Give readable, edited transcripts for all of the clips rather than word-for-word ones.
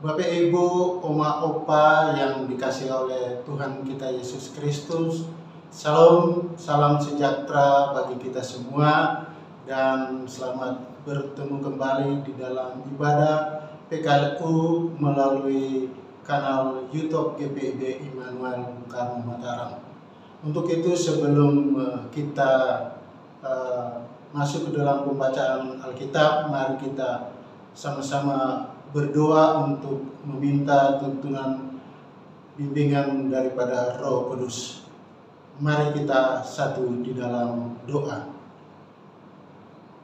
Bapak Ibu, Oma Opa yang dikasihi oleh Tuhan kita Yesus Kristus, Salam, salam sejahtera bagi kita semua dan selamat bertemu kembali di dalam ibadah PKLU melalui kanal YouTube GPIB Immanuel Bung Karno Mataram. Untuk itu sebelum kita masuk ke dalam pembacaan Alkitab, mari kita sama-sama berdoa untuk meminta tuntunan bimbingan daripada Roh Kudus. Mari kita satu di dalam doa.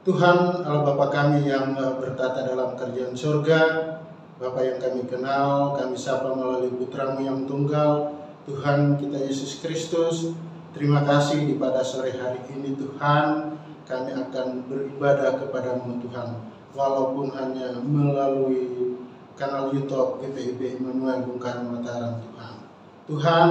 Tuhan Allah Bapa kami yang bertata dalam kerajaan surga, Bapa yang kami kenal, kami sapa melalui Putra-Mu yang tunggal, Tuhan kita Yesus Kristus. Terima kasih di pada sore hari ini Tuhan, kami akan beribadah kepada-Mu Tuhan. Walaupun hanya melalui kanal YouTube GPIB Immanuel Bung Karno Mataram Tuhan. Tuhan,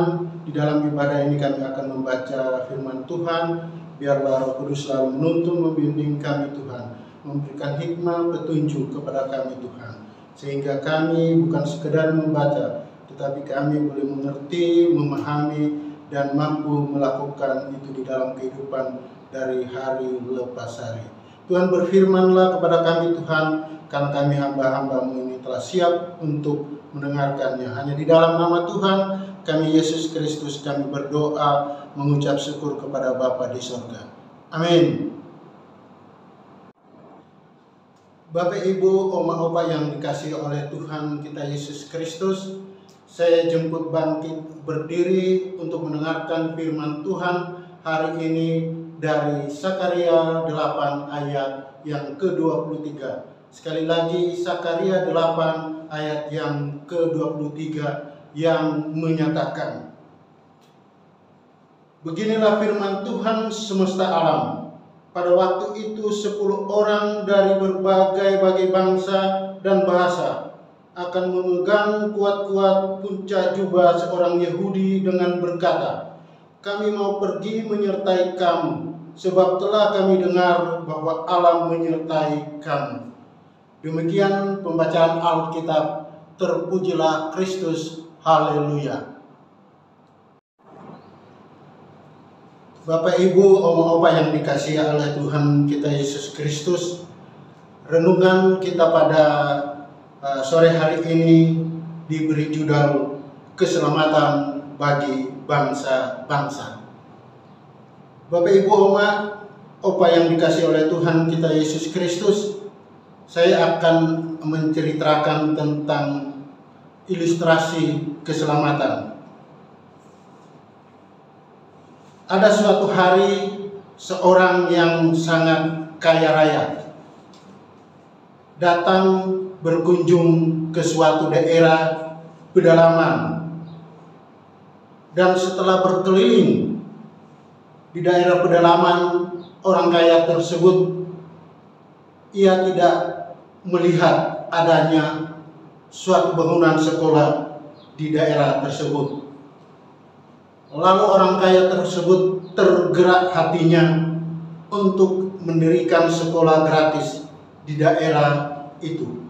di dalam ibadah ini kami akan membaca firman Tuhan, biarlah Roh Kudus selalu menuntun membimbing kami Tuhan, memberikan hikmah petunjuk kepada kami Tuhan, sehingga kami bukan sekedar membaca, tetapi kami boleh mengerti, memahami, dan mampu melakukan itu di dalam kehidupan dari hari lepas hari. Tuhan berfirmanlah kepada kami Tuhan, karena kami hamba-hamba-Mu ini telah siap untuk mendengarkannya. Hanya di dalam nama Tuhan kami Yesus Kristus kami berdoa mengucap syukur kepada Bapa di surga. Amin. Bapak Ibu, Oma Opa yang dikasihi oleh Tuhan kita Yesus Kristus, saya jemput bangkit berdiri untuk mendengarkan firman Tuhan hari ini dari Sakaria 8 ayat yang ke-23. Sekali lagi Sakaria 8 ayat yang ke-23 yang menyatakan, beginilah firman Tuhan semesta alam. Pada waktu itu 10 orang dari berbagai bangsa dan bahasa akan memegang kuat-kuat puncak jubah seorang Yahudi dengan berkata, kami mau pergi menyertai kamu, sebab telah kami dengar bahwa Allah menyertai kamu. Demikian pembacaan Alkitab. Terpujilah Kristus. Haleluya. Bapak Ibu, Oma Opa yang dikasihi oleh Tuhan kita Yesus Kristus, renungan kita pada sore hari ini diberi judul keselamatan bagi bangsa-bangsa. Bapak Ibu, Oma Opa yang dikasihi oleh Tuhan kita Yesus Kristus, saya akan menceritakan tentang ilustrasi keselamatan. Ada suatu hari seorang yang sangat kaya raya datang berkunjung ke suatu daerah pedalaman, dan setelah berkeliling di daerah pedalaman orang kaya tersebut, ia tidak melihat adanya suatu bangunan sekolah di daerah tersebut. Lalu orang kaya tersebut tergerak hatinya untuk mendirikan sekolah gratis di daerah itu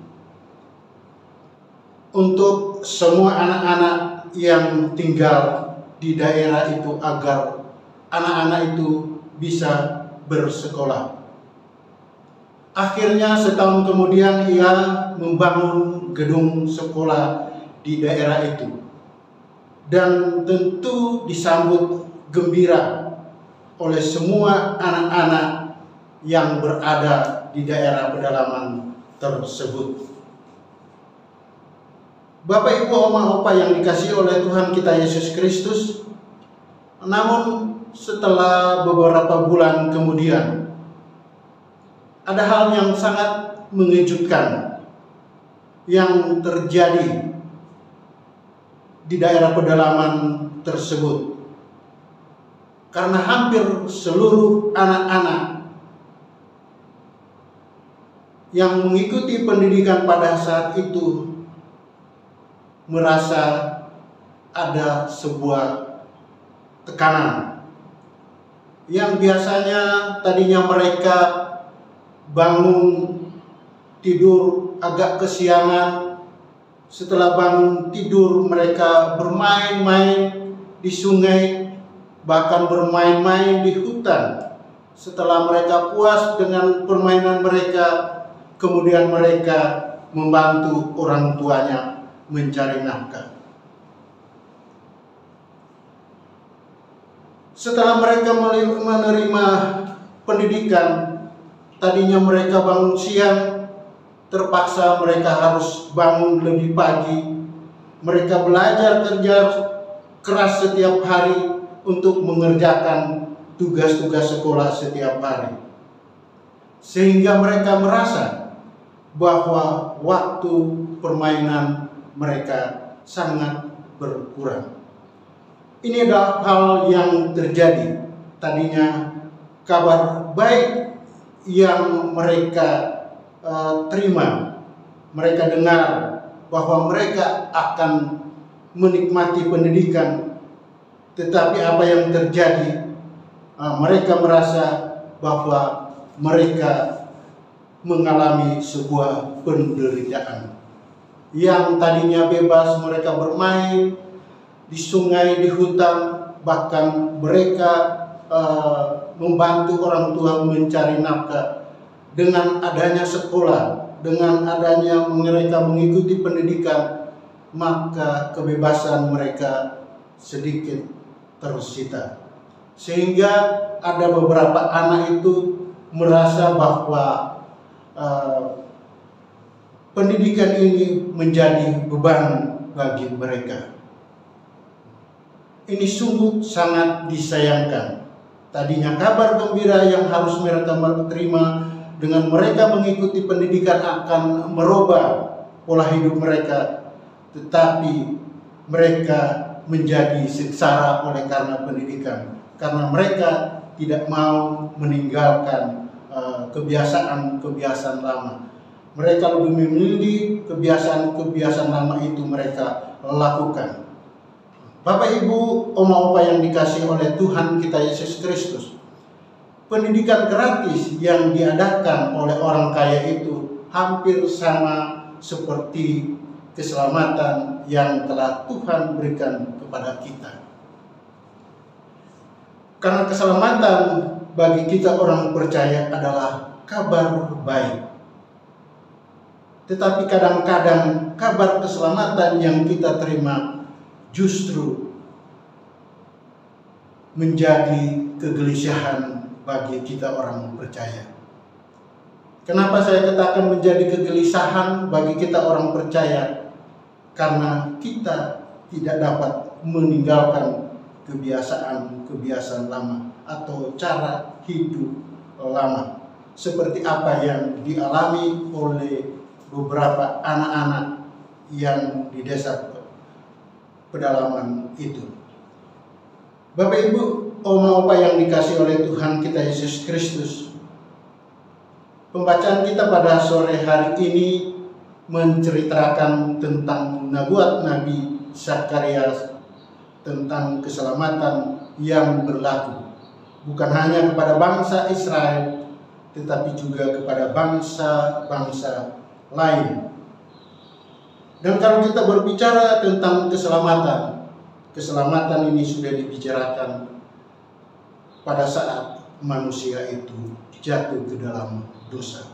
untuk semua anak-anak yang tinggal di daerah itu, agar anak-anak itu bisa bersekolah. Akhirnya setahun kemudian ia membangun gedung sekolah di daerah itu, dan tentu disambut gembira oleh semua anak-anak yang berada di daerah pedalaman tersebut. Bapak Ibu, Oma Opa yang dikasihi oleh Tuhan kita Yesus Kristus, namun setelah beberapa bulan kemudian ada hal yang sangat mengejutkan yang terjadi di daerah pedalaman tersebut, karena hampir seluruh anak-anak yang mengikuti pendidikan pada saat itu merasa ada sebuah tekanan yang biasanya tadinya mereka bangun tidur agak kesiangan, Setelah bangun tidur, mereka bermain-main di sungai, bahkan bermain-main di hutan. Setelah mereka puas dengan permainan mereka, kemudian mereka membantu orang tuanya mencari nafkah. Setelah mereka menerima pendidikan, tadinya mereka bangun siang, terpaksa mereka harus bangun lebih pagi. Mereka belajar kerja keras setiap hari untuk mengerjakan tugas-tugas sekolah setiap hari. Sehingga mereka merasa bahwa waktu permainan mereka sangat berkurang. Ini adalah hal yang terjadi. Tadinya kabar baik yang mereka terima, mereka dengar bahwa mereka akan menikmati pendidikan, tetapi apa yang terjadi, mereka merasa bahwa mereka mengalami sebuah penderitaan. Yang tadinya bebas mereka bermain di sungai, di hutan, bahkan mereka membantu orang tua mencari nafkah. Dengan adanya sekolah, dengan adanya mereka mengikuti pendidikan, maka kebebasan mereka sedikit tersita. Sehingga ada beberapa anak itu merasa bahwa pendidikan ini menjadi beban bagi mereka. Ini sungguh sangat disayangkan. Tadinya kabar gembira yang harus mereka terima, dengan mereka mengikuti pendidikan akan merubah pola hidup mereka, tetapi mereka menjadi sengsara oleh karena pendidikan, karena mereka tidak mau meninggalkan kebiasaan-kebiasaan lama. Mereka lebih memilih kebiasaan-kebiasaan lama itu mereka lakukan. Bapak, Ibu, oma-opa yang dikasihi oleh Tuhan kita Yesus Kristus, pendidikan gratis yang diadakan oleh orang kaya itu hampir sama seperti keselamatan yang telah Tuhan berikan kepada kita. Karena keselamatan bagi kita orang percaya adalah kabar baik. Tetapi kadang-kadang kabar keselamatan yang kita terima justru menjadi kegelisahan bagi kita orang percaya. Kenapa saya katakan menjadi kegelisahan bagi kita orang percaya? Karena kita tidak dapat meninggalkan kebiasaan-kebiasaan lama atau cara hidup lama, seperti apa yang dialami oleh beberapa anak-anak yang di desa pedalaman itu. Bapak, Ibu, oma-opa yang dikasihi oleh Tuhan kita Yesus Kristus, pembacaan kita pada sore hari ini menceritakan tentang nubuat Nabi Zakarias tentang keselamatan yang berlaku bukan hanya kepada bangsa Israel, tetapi juga kepada bangsa-bangsa lain. Dan kalau kita berbicara tentang keselamatan ini sudah dibicarakan pada saat manusia itu jatuh ke dalam dosa.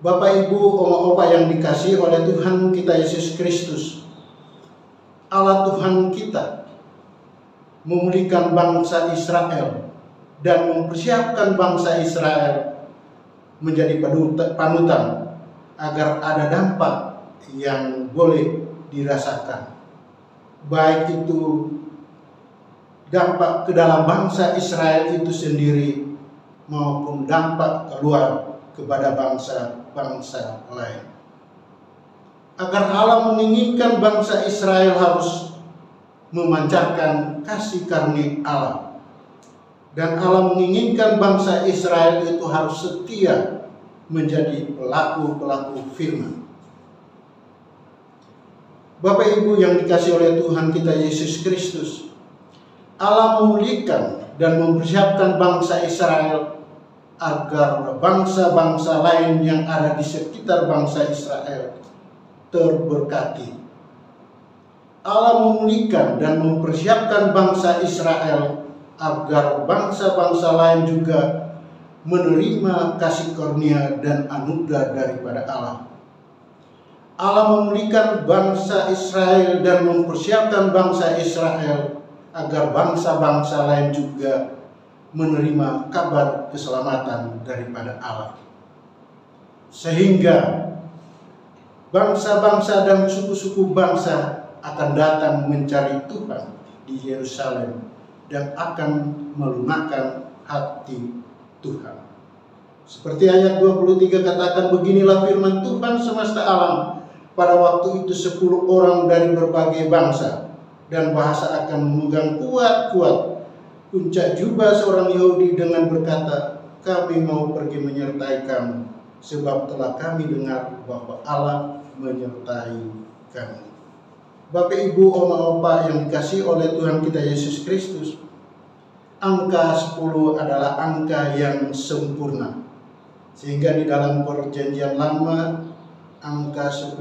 Bapak, Ibu, oma-opa yang dikasihi oleh Tuhan kita Yesus Kristus, Allah Tuhan kita memulihkan bangsa Israel dan mempersiapkan bangsa Israel menjadi panutan agar ada dampak yang boleh dirasakan, baik itu dampak ke dalam bangsa Israel itu sendiri maupun dampak keluar kepada bangsa-bangsa lain. Agar Allah menginginkan bangsa Israel harus memancarkan kasih karunia Allah, dan Allah menginginkan bangsa Israel itu harus setia menjadi pelaku-pelaku firman. Bapak, Ibu yang dikasihi oleh Tuhan kita Yesus Kristus, Allah memulihkan dan mempersiapkan bangsa Israel agar bangsa-bangsa lain yang ada di sekitar bangsa Israel terberkati. Allah memulihkan dan mempersiapkan bangsa Israel agar bangsa-bangsa lain juga menerima kasih karunia dan anugerah daripada Allah. Allah memulihkan bangsa Israel dan mempersiapkan bangsa Israel agar bangsa-bangsa lain juga menerima kabar keselamatan daripada Allah. Sehingga bangsa-bangsa dan suku-suku bangsa akan datang mencari Tuhan di Yerusalem dan akan melunakkan hati Tuhan. Seperti ayat 23 katakan, beginilah firman Tuhan semesta alam. Pada waktu itu 10 orang dari berbagai bangsa dan bahasa akan memegang kuat-kuat puncak jubah seorang Yahudi dengan berkata, kami mau pergi menyertai kamu, sebab telah kami dengar bahwa Allah menyertai kami. Bapak, Ibu, Oma, Opa yang dikasihi oleh Tuhan kita Yesus Kristus, angka 10 adalah angka yang sempurna. Sehingga di dalam perjanjian lama, angka 10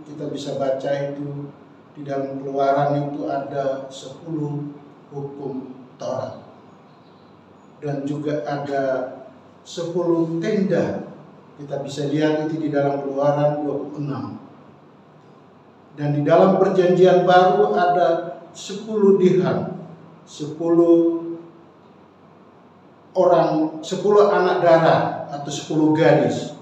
kita bisa baca itu di dalam Keluaran itu ada 10 hukum Taurat. Dan juga ada 10 tenda. Kita bisa lihat itu di dalam Keluaran 26. Dan di dalam perjanjian baru ada 10 dirham, 10 anak darah atau 10 gadis.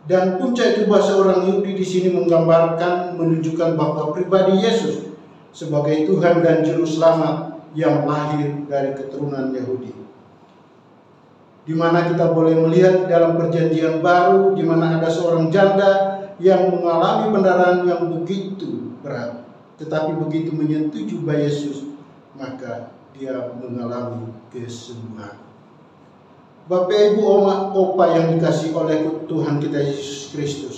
Dan puncak jubah seorang Yahudi di sini menggambarkan, menunjukkan bahwa pribadi Yesus sebagai Tuhan dan Juru Selamat yang lahir dari keturunan Yahudi. Di mana kita boleh melihat dalam perjanjian baru, di mana ada seorang janda yang mengalami pendarahan yang begitu berat, tetapi begitu menyentuh jubah Yesus, maka dia mengalami kesembuhan. Bapak, Ibu, Oma, Opa yang dikasihi oleh Tuhan kita Yesus Kristus,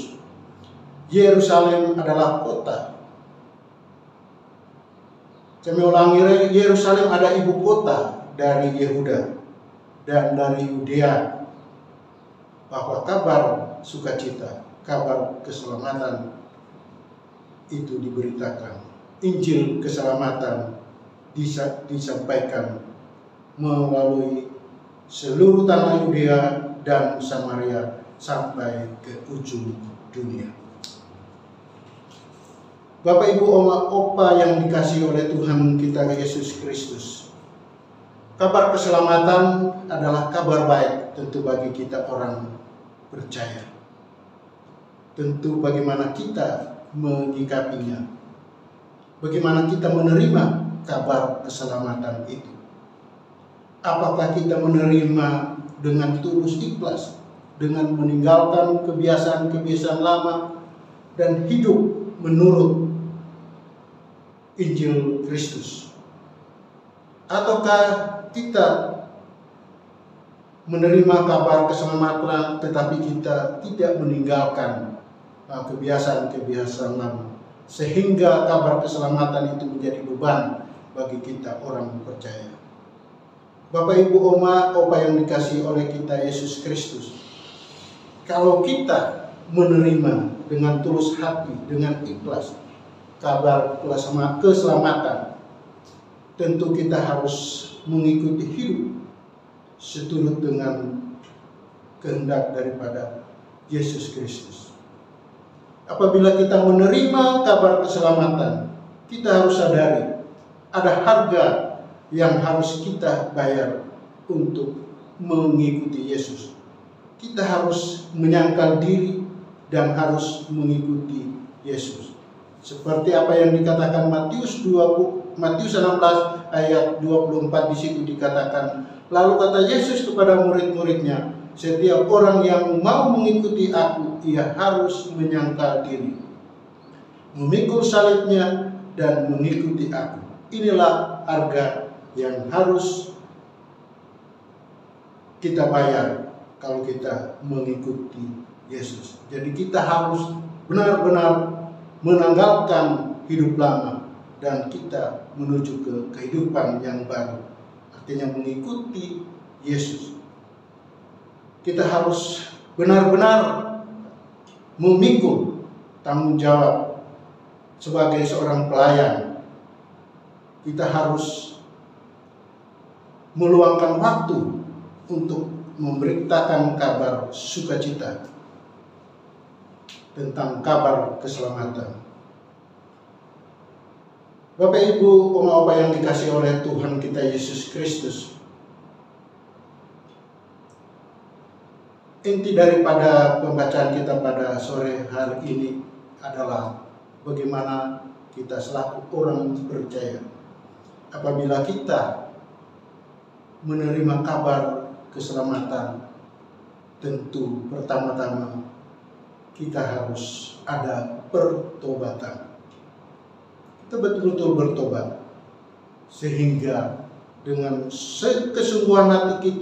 Yerusalem adalah kota. Kami ulangi, Yerusalem ada ibu kota dari Yehuda dan dari Yudea, bahwa kabar sukacita, kabar keselamatan itu diberitakan. Injil keselamatan disampaikan melalui seluruh tanah Yudea dan Samaria sampai ke ujung dunia. Bapak, Ibu, Oma, Opa yang dikasihi oleh Tuhan kita Yesus Kristus, kabar keselamatan adalah kabar baik tentu bagi kita orang percaya. Tentu bagaimana kita menyikapinya, bagaimana kita menerima kabar keselamatan itu. Apakah kita menerima dengan tulus ikhlas, dengan meninggalkan kebiasaan-kebiasaan lama dan hidup menurut Injil Kristus? Ataukah kita menerima kabar keselamatan tetapi kita tidak meninggalkan kebiasaan-kebiasaan lama, sehingga kabar keselamatan itu menjadi beban bagi kita orang percaya? Bapak, Ibu, Oma, Opa yang dikasihi oleh kita Yesus Kristus, kalau kita menerima dengan tulus hati, dengan ikhlas kabar keselamatan, tentu kita harus mengikuti hidup seturut dengan kehendak daripada Yesus Kristus. Apabila kita menerima kabar keselamatan, kita harus sadari ada harga yang harus kita bayar untuk mengikuti Yesus. Kita harus menyangkal diri dan harus mengikuti Yesus. Seperti apa yang dikatakan Matius 16 ayat 24, di situ dikatakan, lalu kata Yesus kepada murid-muridnya, setiap orang yang mau mengikuti aku, ia harus menyangkal diri, memikul salibnya dan mengikuti aku. Inilah harga yang harus kita bayar kalau kita mengikuti Yesus. Jadi kita harus benar-benar menanggalkan hidup lama dan kita menuju ke kehidupan yang baru, artinya mengikuti Yesus. Kita harus benar-benar memikul tanggung jawab sebagai seorang pelayan. Kita harus meluangkan waktu untuk memberitakan kabar sukacita tentang kabar keselamatan. Bapak, Ibu, Oma, Opa yang dikasihi oleh Tuhan kita Yesus Kristus, inti daripada pembacaan kita pada sore hari ini adalah bagaimana kita selaku orang percaya, apabila kita menerima kabar keselamatan, tentu pertama-tama kita harus ada pertobatan. Kita betul-betul bertobat, sehingga dengan kesungguhan hati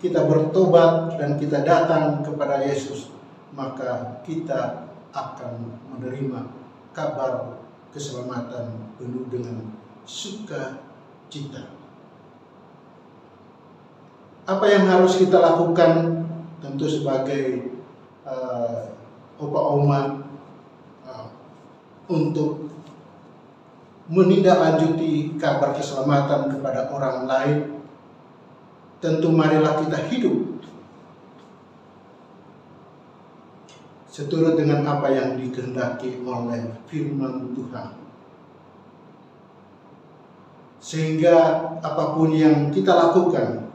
kita bertobat dan kita datang kepada Yesus, maka kita akan menerima kabar keselamatan penuh dengan sukacita. Apa yang harus kita lakukan? Tentu sebagai opa oma untuk menindaklanjuti kabar keselamatan kepada orang lain, tentu marilah kita hidup seturut dengan apa yang dikehendaki oleh firman Tuhan, sehingga apapun yang kita lakukan,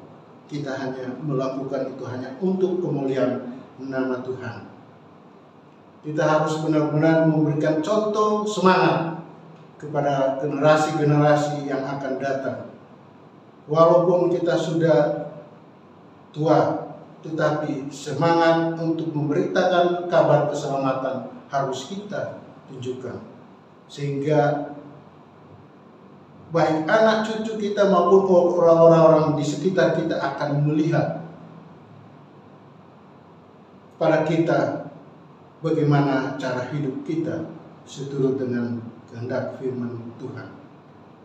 kita hanya melakukan itu hanya untuk kemuliaan nama Tuhan. Kita harus benar-benar memberikan contoh semangat kepada generasi-generasi yang akan datang. Walaupun kita sudah tua, tetapi semangat untuk memberitakan kabar keselamatan harus kita tunjukkan, sehingga baik anak cucu kita maupun orang-orang di sekitar kita akan melihat pada kita bagaimana cara hidup kita seturut dengan kehendak firman Tuhan.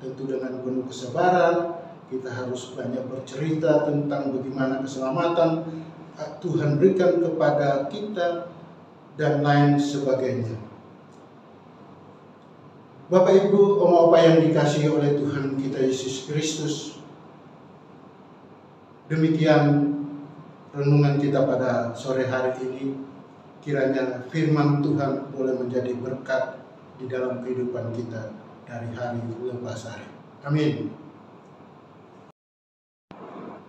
Tentu dengan penuh kesabaran kita harus banyak bercerita tentang bagaimana keselamatan Tuhan berikan kepada kita dan lain sebagainya. Bapak, Ibu, Oma, Opa yang dikasihi oleh Tuhan kita Yesus Kristus, demikian renungan kita pada sore hari ini. Kiranya firman Tuhan boleh menjadi berkat di dalam kehidupan kita dari hari lepas hari. Amin.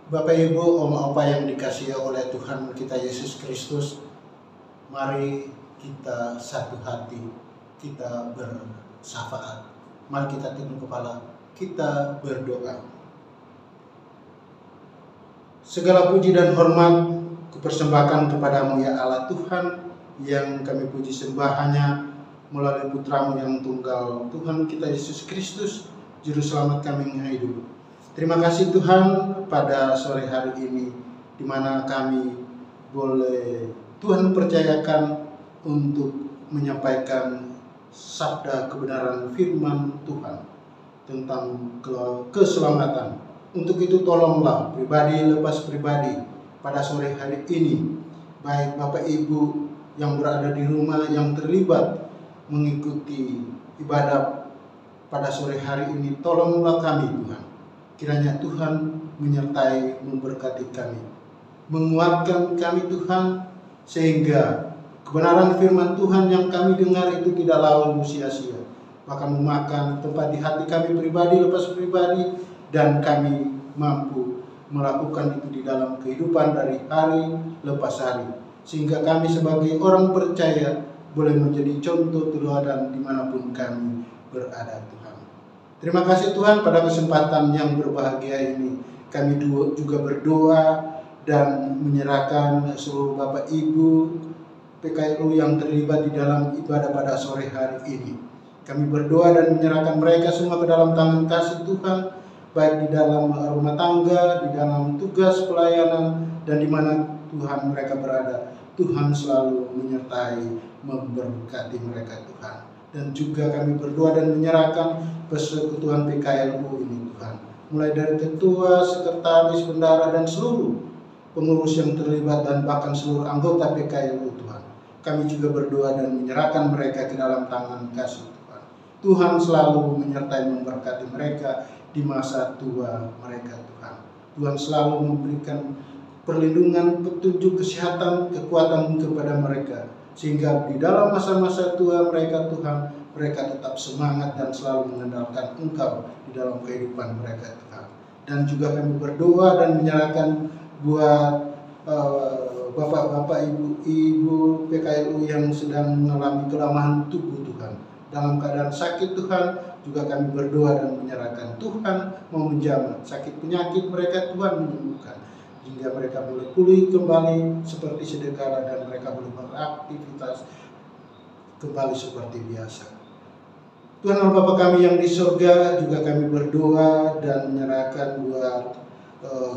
Bapak, Ibu, Oma, Opa yang dikasihi oleh Tuhan kita Yesus Kristus, mari kita satu hati, kita bersyafaat. Mari kita tunduk kepala, kita berdoa. Segala puji dan hormat kupersembahkan kepadamu ya Allah Tuhan, yang kami puji sembah hanya melalui putramu yang tunggal, Tuhan kita Yesus Kristus, Juru Selamat kami yang hidup. Terima kasih Tuhan pada sore hari ini, di mana kami boleh Tuhan percayakan untuk menyampaikan sabda kebenaran firman Tuhan tentang keselamatan. Untuk itu tolonglah pribadi lepas pribadi pada sore hari ini, baik Bapak Ibu yang berada di rumah yang terlibat mengikuti ibadah pada sore hari ini, tolonglah kami Tuhan. Kiranya Tuhan menyertai, memberkati kami, menguatkan kami Tuhan, sehingga kebenaran firman Tuhan yang kami dengar itu tidak lalu sia-sia, bahkan memakan tempat di hati kami pribadi lepas pribadi, dan kami mampu melakukan itu di dalam kehidupan dari hari lepas hari, sehingga kami sebagai orang percaya boleh menjadi contoh teladan dimanapun kami berada Tuhan. Terima kasih Tuhan pada kesempatan yang berbahagia ini. Kami juga berdoa dan menyerahkan seluruh Bapak Ibu PKRU yang terlibat di dalam ibadah pada sore hari ini. Kami berdoa dan menyerahkan mereka semua ke dalam tangan kasih Tuhan, baik di dalam rumah tangga, di dalam tugas pelayanan, dan di mana Tuhan mereka berada. Tuhan selalu menyertai, memberkati mereka Tuhan. Dan juga kami berdoa dan menyerahkan persekutuan PKRU ini Tuhan, mulai dari ketua, sekretaris, bendara, dan seluruh pengurus yang terlibat, dan bahkan seluruh anggota PKRU Tuhan. kami juga berdoa dan menyerahkan mereka ke dalam tangan kasih Tuhan. Tuhan selalu menyertai memberkati mereka di masa tua mereka Tuhan. Tuhan selalu memberikan perlindungan, petunjuk, kesehatan, kekuatan kepada mereka. Sehingga di dalam masa-masa tua mereka Tuhan, mereka tetap semangat dan selalu mengandalkan Engkau di dalam kehidupan mereka Tuhan. Dan juga kami berdoa dan menyerahkan buat bapak-bapak, ibu-ibu PKLU yang sedang mengalami kelemahan tubuh Tuhan, dalam keadaan sakit Tuhan, juga kami berdoa dan menyerahkan Tuhan mau menjamah sakit penyakit mereka, Tuhan menyembuhkan, hingga mereka boleh pulih kembali seperti sedia kala dan mereka boleh beraktivitas kembali seperti biasa. Tuhan Allah Bapa kami yang di surga, juga kami berdoa dan menyerahkan buat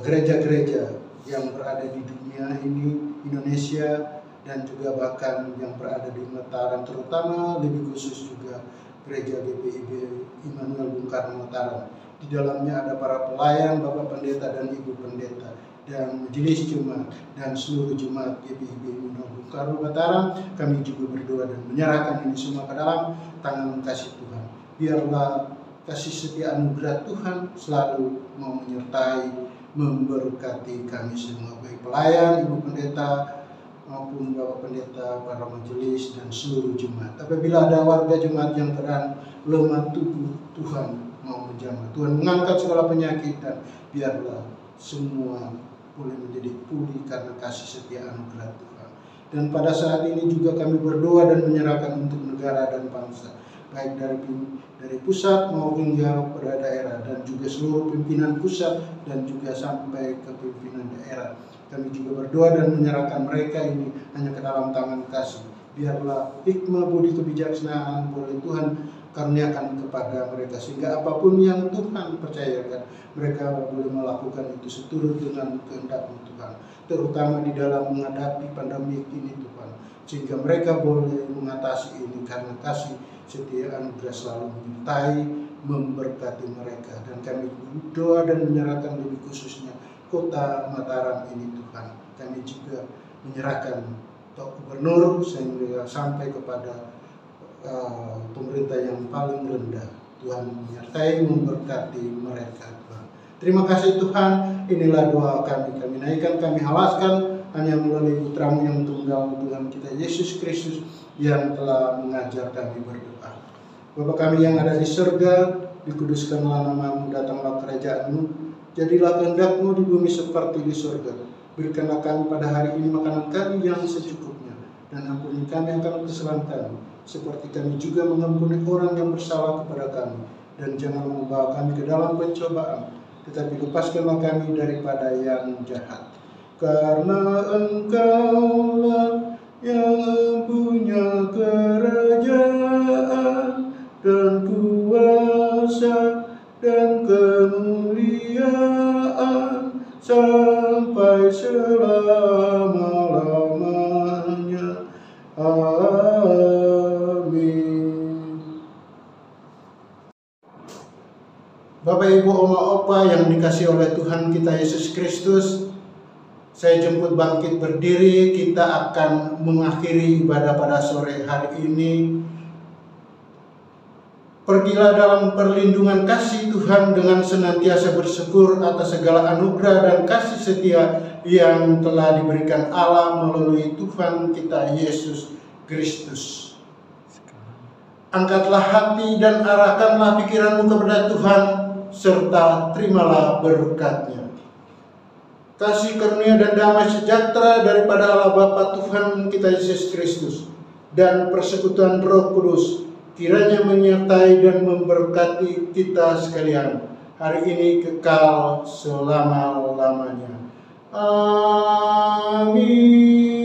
gereja-gereja yang berada di dunia ini, Indonesia, dan juga bahkan yang berada di Mataram, terutama lebih khusus juga gereja GPIB Immanuel Bung Karno Mataram. Di dalamnya ada para pelayan, Bapak Pendeta dan Ibu Pendeta, dan majelis jemaat dan seluruh jemaat GPIB Immanuel Bung Karno Mataram. Kami juga berdoa dan menyerahkan ini semua ke dalam tangan kasih Tuhan. Biarlah kasih setia anugerah Tuhan selalu mau menyertai, memberkati kami semua, baik pelayan, Ibu Pendeta, maupun Bapak Pendeta, para majelis, dan seluruh jemaat. Apabila ada warga jemaat yang terang lemah tubuh, Tuhan mau menjamah. Tuhan mengangkat segala penyakit dan biarlah semua boleh menjadi pulih karena kasih setia anugerah Tuhan. Dan pada saat ini juga kami berdoa dan menyerahkan untuk negara dan bangsa, baik dari pusat maupun hingga pada daerah, dan juga seluruh pimpinan pusat dan juga sampai ke pimpinan daerah. Kami juga berdoa dan menyerahkan mereka ini hanya ke dalam tangan kasih. Biarlah hikmah, budi, kebijaksanaan boleh Tuhan karuniakan kepada mereka, sehingga apapun yang Tuhan percayakan, mereka boleh melakukan itu seturut dengan kehendak Tuhan, terutama di dalam menghadapi pandemi ini Tuhan, sehingga mereka boleh mengatasi ini karena kasih setia anugerah selalu menyertai, memberkati mereka. Dan kami berdoa dan menyerahkan lebih khususnya kota Mataram ini Tuhan. Kami juga menyerahkan Pak Gubernur sehingga sampai kepada pemerintah yang paling rendah. Tuhan menyertai, memberkati mereka Tuhan. Terima kasih Tuhan, inilah doa kami naikkan, kami halaskan hanya melalui Putramu yang tunggal, Tuhan kita Yesus Kristus, yang telah mengajar kami berdoa. Bapa kami yang ada di surga, dikuduskanlah namamu, datanglah kerajaan-Mu, jadilah kehendak-Mu di bumi seperti di surga. Berikanlah kami pada hari ini makanan kami yang secukupnya, dan ampuni kami akan kesalahan kami, seperti kami juga mengampuni orang yang bersalah kepada kami. Dan jangan membawa kami ke dalam pencobaan, tetapi lepaskanlah kami daripada yang jahat. Karena Engkaulah yang punya kerajaan dan kuasa dan kemuliaan sampai selama-lamanya. Amin. Bapak, Ibu, Oma, Opa yang dikasihi oleh Tuhan kita Yesus Kristus, saya jemput bangkit berdiri. Kita akan mengakhiri ibadah pada sore hari ini. Pergilah dalam perlindungan kasih Tuhan dengan senantiasa bersyukur atas segala anugerah dan kasih setia yang telah diberikan Allah melalui Tuhan kita Yesus Kristus. Angkatlah hati dan arahkanlah pikiranmu kepada Tuhan, serta terimalah berkat-Nya. Kasih karunia dan damai sejahtera daripada Allah Bapa Tuhan kita Yesus Kristus dan persekutuan Roh Kudus kiranya menyertai dan memberkati kita sekalian hari ini kekal selama-lamanya. Amin.